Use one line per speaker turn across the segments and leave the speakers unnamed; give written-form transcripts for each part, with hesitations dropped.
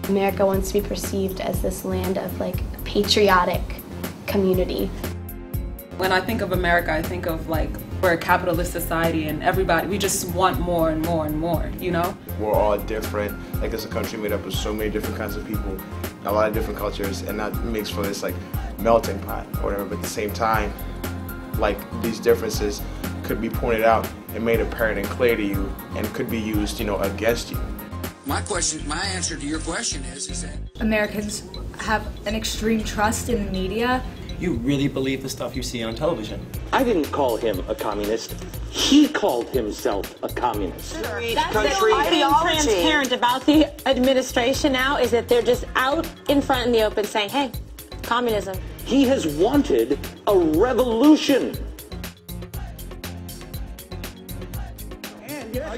America wants to be perceived as this land of like a patriotic community.
When I think of America, I think of like we're a capitalist society and everybody, we just want more and more and more, you know?
We're all different. Like it's a country made up of so many different kinds of people, a lot of different cultures, and that makes for this like melting pot or whatever. But at the same time, like these differences could be pointed out and made apparent and clear to you and could be used, you know, against you.
My answer to your question is that
Americans have an extreme trust in the media.
You really believe the stuff you see on television?
I didn't call him a communist. He called himself a communist.
That's what's being transparent about the administration now is that they're just out in front in the open saying, hey, communism.
He has wanted a revolution.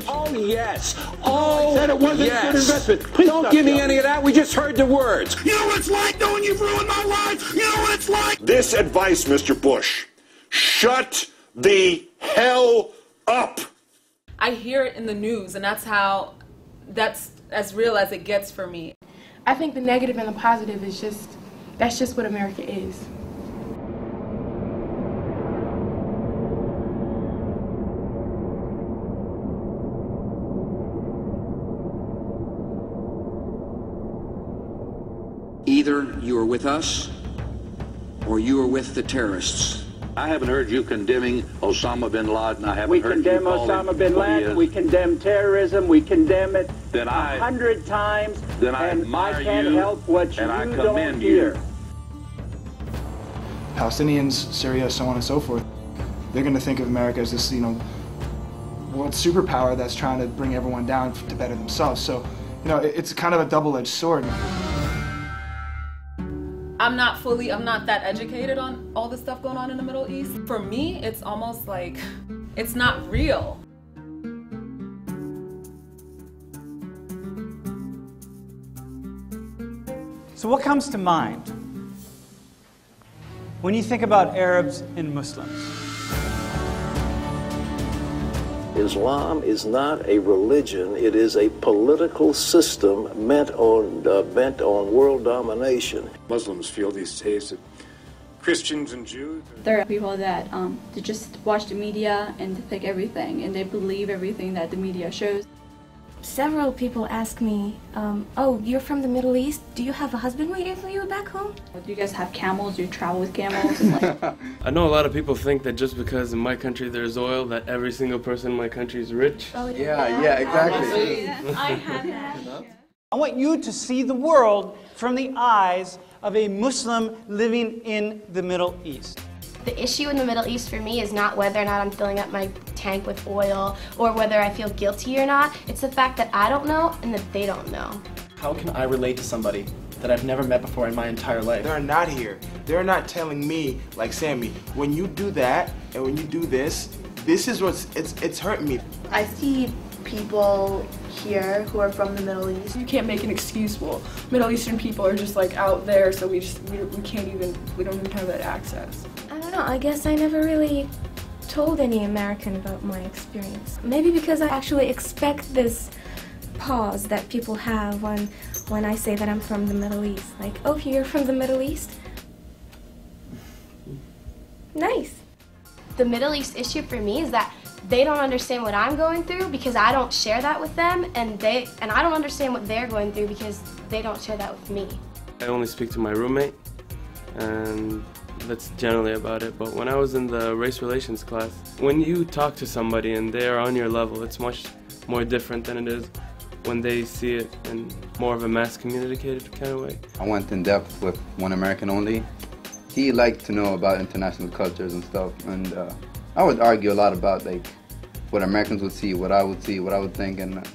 Oh, yes. Oh,
I said it wasn't
yes.
good investment.
Please don't give me any of that. We just heard the words.
You know what it's like knowing you've ruined my life? You know what it's like?
This advice, Mr. Bush, shut the hell up.
I hear it in the news, and that's as real as it gets for me.
I think the negative and the positive is that's just what America is.
Either you are with us or you are with the terrorists.
I haven't heard you condemning Osama bin Laden. I haven't
We
heard
condemn
you calling
Osama bin Laden. We condemn terrorism. We condemn it
Then I-
100 times.
Then I
and
admire
I can't
you,
help what
and
you
I
don't
commend
hear.
you.
Palestinians, Syria, so on and so forth, they're going to think of America as this, world superpower that's trying to bring everyone down to better themselves. So, it's kind of a double-edged sword.
I'm not that educated on all the stuff going on in the Middle East. For me, it's almost like it's not real.
So what comes to mind when you think about Arabs and Muslims?
Islam is not a religion. It is a political system bent on world domination.
Muslims feel these days that Christians and Jews...
There are people that they just watch the media and they think everything, and they believe everything that the media shows.
Several people ask me, oh, you're from the Middle East? Do you have a husband waiting for you back home?
Do you guys have camels? Do you travel with camels? And
I know a lot of people think that just because in my country there's oil, that every single person in my country is rich.
Oh,
Yeah, exactly.
I have that.
I want you to see the world from the eyes of a Muslim living in the Middle East.
The issue in the Middle East for me is not whether or not I'm filling up my tank with oil or whether I feel guilty or not. It's the fact that I don't know and that they don't know.
How can I relate to somebody that I've never met before in my entire life?
They're not here. They're not telling me, like Sammy, when you do that and when you do this is it's hurting me.
I see people here who are from the Middle East. You can't make an excuse, well, Middle Eastern people are just like out there, so we don't even have that access.
I don't know, I guess I never really told any American about my experience. Maybe because I actually expect this pause that people have when I say that I'm from the Middle East. Like, oh, you're from the Middle East? Nice. The Middle East issue for me is that they don't understand what I'm going through because I don't share that with them, and I don't understand what they're going through because they don't share that with me.
I only speak to my roommate, and that's generally about it. But when I was in the race relations class, when you talk to somebody and they are on your level, it's much more different than it is when they see it in more of a mass communicated kind of way.
I went in depth with One American Only. He liked to know about international cultures and stuff, and I would argue a lot about like what Americans would see, what I would think, and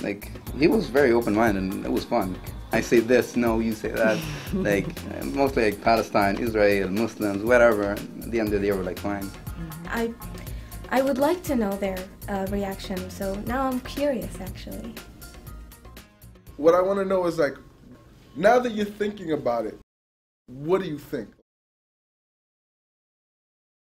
like he was very open-minded and it was fun. I say this, no, you say that, like mostly like Palestine, Israel, Muslims, whatever. At the end of the day, we're like fine.
I would like to know their reaction, so now I'm curious actually.
What I want to know is like, now that you're thinking about it, what do you think?